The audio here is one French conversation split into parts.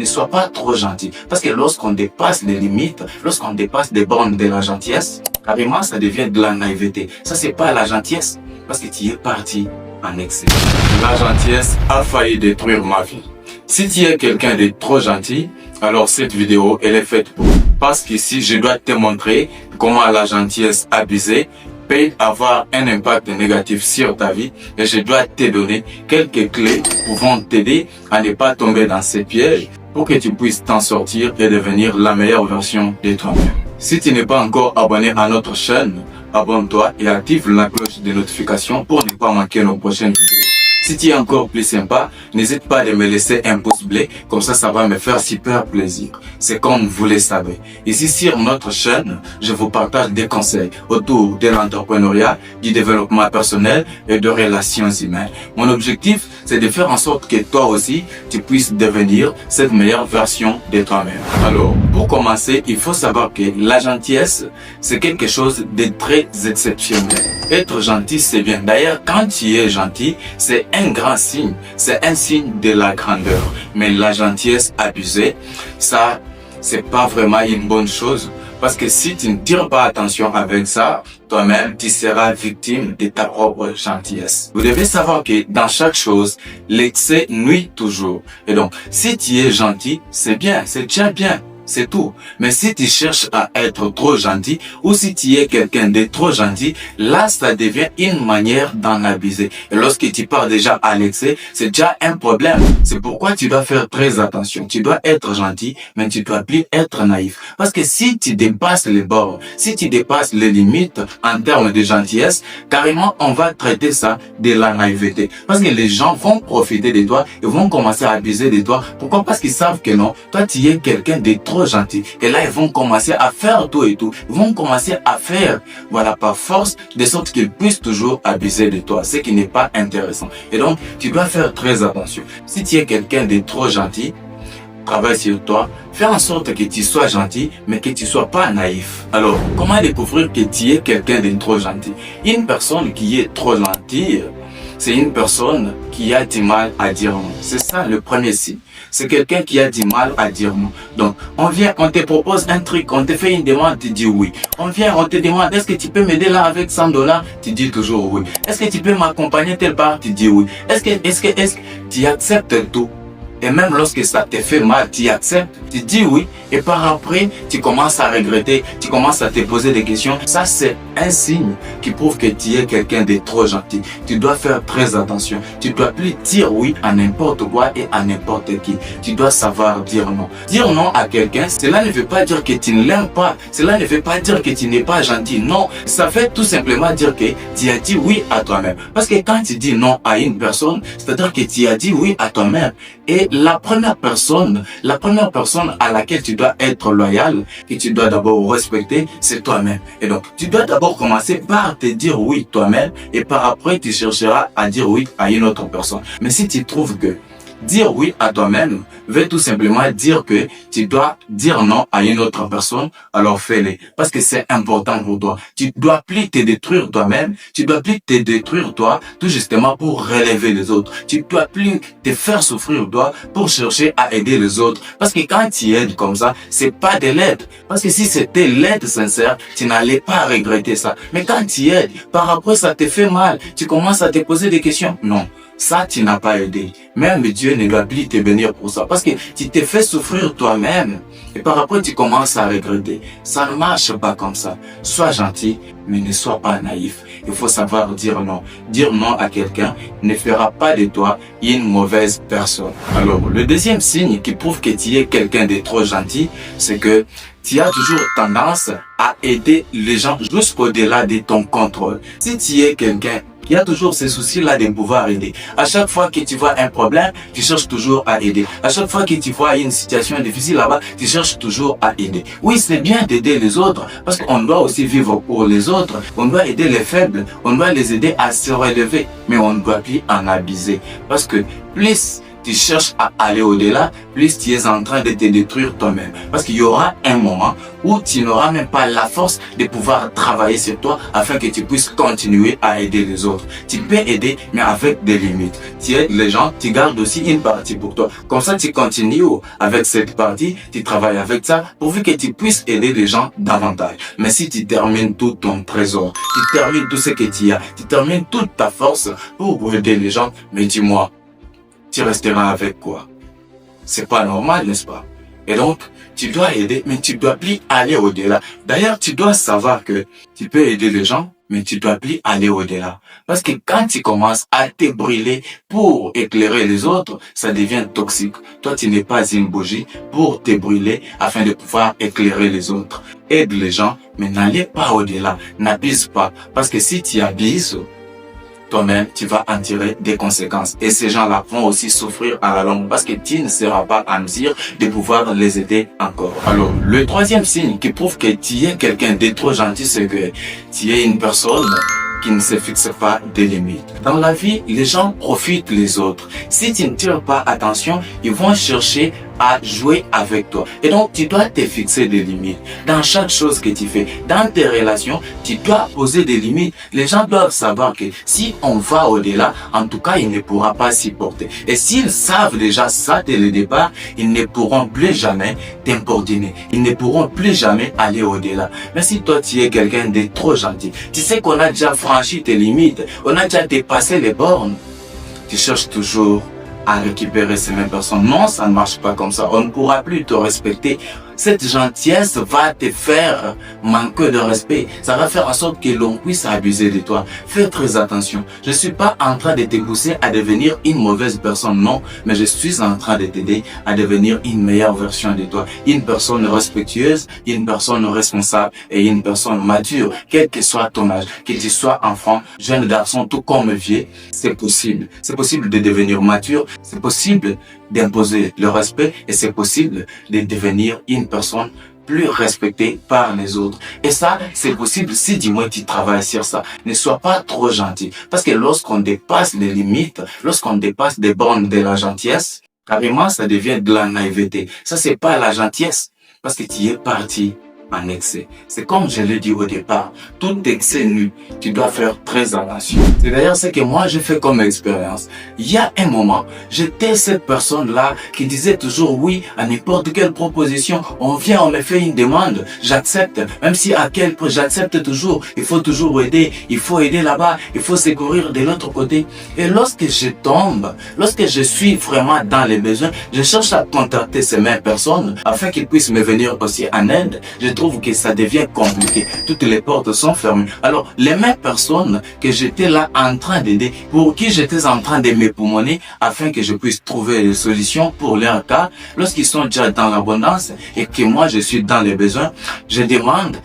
ne sois pas trop gentil. Parce que lorsqu'on dépasse les limites, lorsqu'on dépasse des bornes de la gentillesse, carrément, ça devient de la naïveté. Ça, c'est pas la gentillesse, parce que tu es parti en excès. La gentillesse a failli détruire ma vie. Si tu es quelqu'un de trop gentil, alors cette vidéo, elle est faite pour. Parce qu'ici, je dois te montrer comment la gentillesse abusée peut avoir un impact négatif sur ta vie et je dois te donner quelques clés pouvant t'aider à ne pas tomber dans ces pièges pour que tu puisses t'en sortir et devenir la meilleure version de toi-même. Si tu n'es pas encore abonné à notre chaîne, abonne-toi et active la cloche de notification pour ne pas manquer nos prochaines vidéos. Si tu es encore plus sympa, n'hésite pas à me laisser un pouce bleu, comme ça va me faire super plaisir. C'est comme vous le savez. Ici sur notre chaîne, je vous partage des conseils autour de l'entrepreneuriat, du développement personnel et de relations humaines. Mon objectif, c'est de faire en sorte que toi aussi, tu puisses devenir cette meilleure version de toi-même. Alors, pour commencer, il faut savoir que la gentillesse, c'est quelque chose de très exceptionnel. Être gentil, c'est bien. D'ailleurs, quand tu es gentil, c'est un grand signe. C'est un signe de la grandeur. Mais la gentillesse abusée, ça, c'est pas vraiment une bonne chose. Parce que si tu ne tires pas attention avec ça, toi-même, tu seras victime de ta propre gentillesse. Vous devez savoir que dans chaque chose, l'excès nuit toujours. Et donc, si tu es gentil, c'est bien, c'est déjà bien. C'est tout. Mais si tu cherches à être trop gentil ou si tu es quelqu'un de trop gentil, là, ça devient une manière d'en abuser. Et lorsque tu pars déjà à l'excès, c'est déjà un problème. C'est pourquoi tu dois faire très attention. Tu dois être gentil, mais tu dois plus être naïf. Parce que si tu dépasses les bords, si tu dépasses les limites en termes de gentillesse, carrément, on va traiter ça de la naïveté. Parce que les gens vont profiter de toi et vont commencer à abuser de toi. Pourquoi? Parce qu'ils savent que non, toi, tu es quelqu'un de trop gentil. Et là, ils vont commencer à faire tout et tout. Ils vont commencer à faire, voilà, par force, de sorte qu'ils puissent toujours abuser de toi, ce qui n'est pas intéressant. Et donc, tu dois faire très attention. Si tu es quelqu'un de trop gentil, travaille sur toi, fais en sorte que tu sois gentil, mais que tu sois pas naïf. Alors, comment découvrir que tu es quelqu'un de trop gentil? Une personne qui est trop gentille, c'est une personne qui a du mal à dire non. C'est ça le premier signe. C'est quelqu'un qui a du mal à dire non. Donc, on vient, on te propose un truc, on te fait une demande, tu dis oui. On vient, on te demande, est-ce que tu peux m'aider là avec $100? Tu dis toujours oui. Est-ce que tu peux m'accompagner telle part? Tu dis oui. Est-ce que tu acceptes tout? Et même lorsque ça te fait mal, tu acceptes, tu dis oui. Et par après, tu commences à regretter, tu commences à te poser des questions. Ça, c'est un signe qui prouve que tu es quelqu'un de trop gentil. Tu dois faire très attention. Tu dois plus dire oui à n'importe quoi et à n'importe qui. Tu dois savoir dire non. Dire non à quelqu'un, cela ne veut pas dire que tu ne l'aimes pas. Cela ne veut pas dire que tu n'es pas gentil. Non, ça fait tout simplement dire que tu as dit oui à toi-même. Parce que quand tu dis non à une personne, c'est-à-dire que tu as dit oui à toi-même. Et la première personne à laquelle tu dois être loyal, que tu dois d'abord respecter, c'est toi-même. Et donc, tu dois d'abord commencer par te dire oui toi-même et par après, tu chercheras à dire oui à une autre personne. Mais si tu trouves que dire oui à toi-même veut tout simplement dire que tu dois dire non à une autre personne, alors fais-le. Parce que c'est important pour toi. Tu dois plus te détruire toi-même. Tu dois plus te détruire toi, tout justement pour relever les autres. Tu dois plus te faire souffrir toi pour chercher à aider les autres. Parce que quand tu aides comme ça, c'est pas de l'aide. Parce que si c'était l'aide sincère, tu n'allais pas regretter ça. Mais quand tu aides, par après ça te fait mal. Tu commences à te poser des questions. Non. Ça, tu n'as pas aidé. Même Dieu ne doit plus te bénir pour ça. Parce que tu t'es fait souffrir toi-même. Et par après, tu commences à regretter. Ça ne marche pas comme ça. Sois gentil, mais ne sois pas naïf. Il faut savoir dire non. Dire non à quelqu'un ne fera pas de toi une mauvaise personne. Alors, le deuxième signe qui prouve que tu es quelqu'un de trop gentil, c'est que tu as toujours tendance à aider les gens jusqu'au-delà de ton contrôle. Si tu es quelqu'un qui a toujours ces soucis-là de pouvoir aider. À chaque fois que tu vois un problème, tu cherches toujours à aider. À chaque fois que tu vois une situation difficile là-bas, tu cherches toujours à aider. Oui, c'est bien d'aider les autres, parce qu'on doit aussi vivre pour les autres. On doit aider les faibles, on doit les aider à se relever, mais on ne doit plus en abuser. Parce que plus tu cherches à aller au-delà, plus tu es en train de te détruire toi-même. Parce qu'il y aura un moment où tu n'auras même pas la force de pouvoir travailler sur toi afin que tu puisses continuer à aider les autres. Tu peux aider, mais avec des limites. Tu aides les gens, tu gardes aussi une partie pour toi. Comme ça, tu continues avec cette partie, tu travailles avec ça, pourvu que tu puisses aider les gens davantage. Mais si tu termines tout ton trésor, tu termines tout ce que tu as, tu termines toute ta force pour aider les gens, mais dis-moi, tu resteras avec quoi? C'est pas normal, n'est-ce pas? Et donc, tu dois aider, mais tu dois plus aller au-delà. D'ailleurs, tu dois savoir que tu peux aider les gens, mais tu dois plus aller au-delà. Parce que quand tu commences à te brûler pour éclairer les autres, ça devient toxique. Toi, tu n'es pas une bougie pour te brûler afin de pouvoir éclairer les autres. Aide les gens, mais n'allez pas au-delà. N'abuse pas. Parce que si tu abuses, toi-même, tu vas en tirer des conséquences. Et ces gens-là vont aussi souffrir à la longue parce que tu ne seras pas en mesure de pouvoir les aider encore. Alors, le troisième signe qui prouve que tu es quelqu'un de trop gentil, c'est que tu es une personne qui ne se fixe pas des limites. Dans la vie, les gens profitent les autres. Si tu ne tires pas attention, ils vont chercher à jouer avec toi. Et donc, tu dois te fixer des limites. Dans chaque chose que tu fais, dans tes relations, tu dois poser des limites. Les gens doivent savoir que si on va au-delà, en tout cas, ils ne pourront pas s'y porter. Et s'ils savent déjà ça dès le départ, ils ne pourront plus jamais t'importuner. Ils ne pourront plus jamais aller au-delà. Mais si toi, tu es quelqu'un de trop gentil, tu sais qu'on a déjà franchi tes limites, on a déjà dépassé les bornes, tu cherches toujours à récupérer ces mêmes personnes. Non, ça ne marche pas comme ça. On ne pourra plus te respecter. Cette gentillesse va te faire manquer de respect. Ça va faire en sorte que l'on puisse abuser de toi. Fais très attention. Je ne suis pas en train de te pousser à devenir une mauvaise personne, non. Mais je suis en train de t'aider à devenir une meilleure version de toi. Une personne respectueuse, une personne responsable et une personne mature. Quel que soit ton âge, que tu sois enfant, jeune garçon, tout comme vieux, c'est possible. C'est possible de devenir mature. C'est possible d'imposer le respect et c'est possible de devenir une personne plus respectée par les autres. Et ça, c'est possible si du moins tu travailles sur ça. Ne sois pas trop gentil. Parce que lorsqu'on dépasse les limites, lorsqu'on dépasse des bornes de la gentillesse, carrément, ça devient de la naïveté. Ça, c'est pas la gentillesse. Parce que tu es parti en excès. C'est comme je l'ai dit au départ, tout excès nu, tu dois faire très attention. C'est d'ailleurs ce que moi j'ai fait comme expérience. Il y a un moment, j'étais cette personne-là qui disait toujours oui à n'importe quelle proposition. On vient, on me fait une demande, j'accepte. Même si à quel point j'accepte toujours, il faut toujours aider, il faut aider là-bas, il faut secourir de l'autre côté. Et lorsque je tombe, lorsque je suis vraiment dans les besoins, je cherche à contacter ces mêmes personnes afin qu'ils puissent me venir aussi en aide. Je trouve que ça devient compliqué. Toutes les portes sont fermées. Alors, les mêmes personnes que j'étais là en train d'aider, pour qui j'étais en train de m'époumoner afin que je puisse trouver des solutions pour leur cas, lorsqu'ils sont déjà dans l'abondance et que moi je suis dans les besoins, je demande,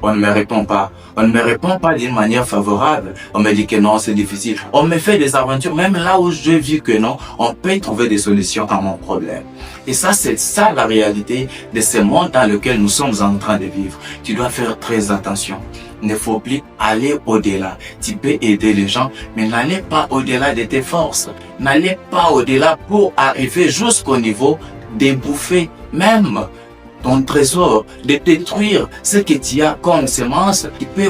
on ne me répond pas. On ne me répond pas d'une manière favorable. On me dit que non, c'est difficile. On me fait des aventures, même là où j'ai vu que non, on peut trouver des solutions à mon problème. Et ça, c'est ça la réalité de ce monde dans lequel nous sommes en train de vivre. Tu dois faire très attention. Il ne faut plus aller au-delà. Tu peux aider les gens, mais n'allez pas au-delà de tes forces. N'allez pas au-delà pour arriver jusqu'au niveau des bouffées, même ton trésor, de détruire ce que tu as comme semence, qui peut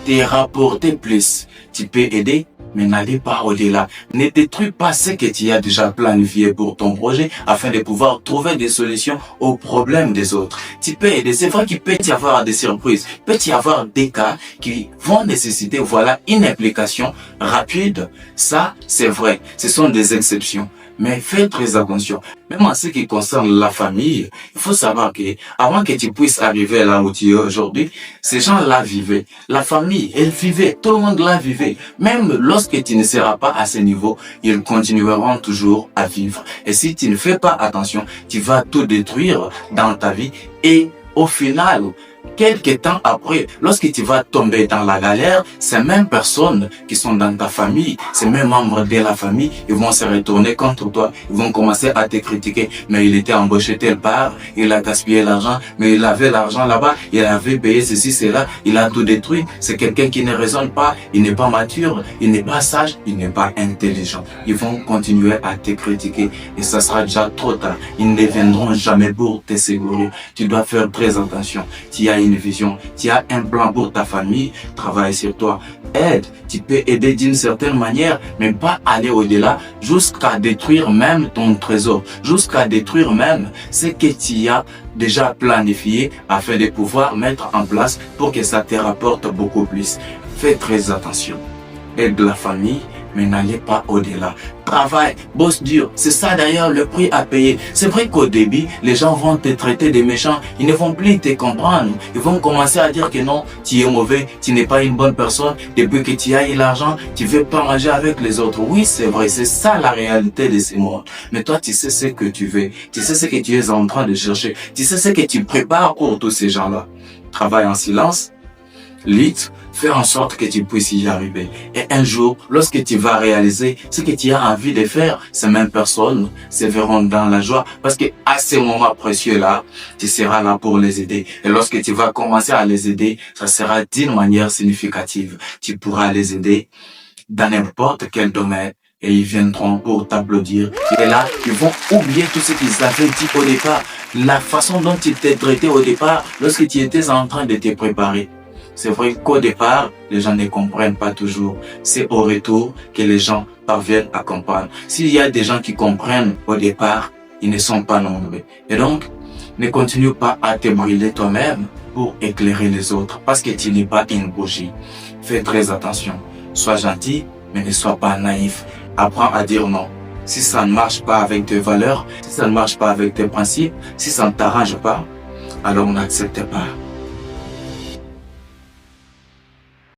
te rapporter plus. Tu peux aider, mais n'allez pas au-delà. Ne détruis pas ce que tu as déjà planifié pour ton projet afin de pouvoir trouver des solutions aux problèmes des autres. Tu peux aider. C'est vrai qu'il peut y avoir des surprises. Il peut y avoir des cas qui vont nécessiter, une implication rapide. Ça, c'est vrai. Ce sont des exceptions. Mais fais très attention. Même en ce qui concerne la famille, il faut savoir que avant que tu puisses arriver là où tu es aujourd'hui, ces gens-là vivaient. La famille, elle vivait. Tout le monde la vivait. Même lorsque tu ne seras pas à ce niveau, ils continueront toujours à vivre. Et si tu ne fais pas attention, tu vas tout détruire dans ta vie et au final, Quelques temps après, lorsque tu vas tomber dans la galère, ces mêmes personnes qui sont dans ta famille, ces mêmes membres de la famille, ils vont se retourner contre toi. Ils vont commencer à te critiquer. Mais il était embauché telle part, il a gaspillé l'argent, mais il avait l'argent là-bas, il avait payé ceci, cela, il a tout détruit. C'est quelqu'un qui ne raisonne pas, il n'est pas mature, il n'est pas sage, il n'est pas intelligent. Ils vont continuer à te critiquer et ça sera déjà trop tard. Ils ne viendront jamais pour te secourir. Tu dois faire très attention. Tu as une vision, tu as un plan pour ta famille, travaille sur toi, aide, tu peux aider d'une certaine manière, mais pas aller au-delà jusqu'à détruire même ton trésor, jusqu'à détruire même ce que tu as déjà planifié afin de pouvoir mettre en place pour que ça te rapporte beaucoup plus. Fais très attention, aide la famille, mais n'allez pas au-delà. Travail, bosse dur, c'est ça d'ailleurs le prix à payer. C'est vrai qu'au début, les gens vont te traiter de méchant, ils ne vont plus te comprendre. Ils vont commencer à dire que non, tu es mauvais, tu n'es pas une bonne personne. Depuis que tu as eu l'argent, tu veux pas manger avec les autres. Oui, c'est vrai, c'est ça la réalité de ce monde. Mais toi, tu sais ce que tu veux, tu sais ce que tu es en train de chercher, tu sais ce que tu prépares pour tous ces gens-là. Travaille en silence, lutte, fais en sorte que tu puisses y arriver. Et un jour, lorsque tu vas réaliser ce que tu as envie de faire, ces mêmes personnes se verront dans la joie parce que à ces moments précieux-là, tu seras là pour les aider. Et lorsque tu vas commencer à les aider, ça sera d'une manière significative. Tu pourras les aider dans n'importe quel domaine. Et ils viendront pour t'applaudir. Et là, ils vont oublier tout ce qu'ils avaient dit au départ. La façon dont ils t'étaient traité au départ lorsque tu étais en train de te préparer. C'est vrai qu'au départ, les gens ne comprennent pas toujours. C'est au retour que les gens parviennent à comprendre. S'il y a des gens qui comprennent au départ, ils ne sont pas nombreux. Et donc, ne continue pas à te brûler toi-même pour éclairer les autres parce que tu n'es pas une bougie. Fais très attention. Sois gentil, mais ne sois pas naïf. Apprends à dire non. Si ça ne marche pas avec tes valeurs, si ça ne marche pas avec tes principes, si ça ne t'arrange pas, alors n'accepte pas.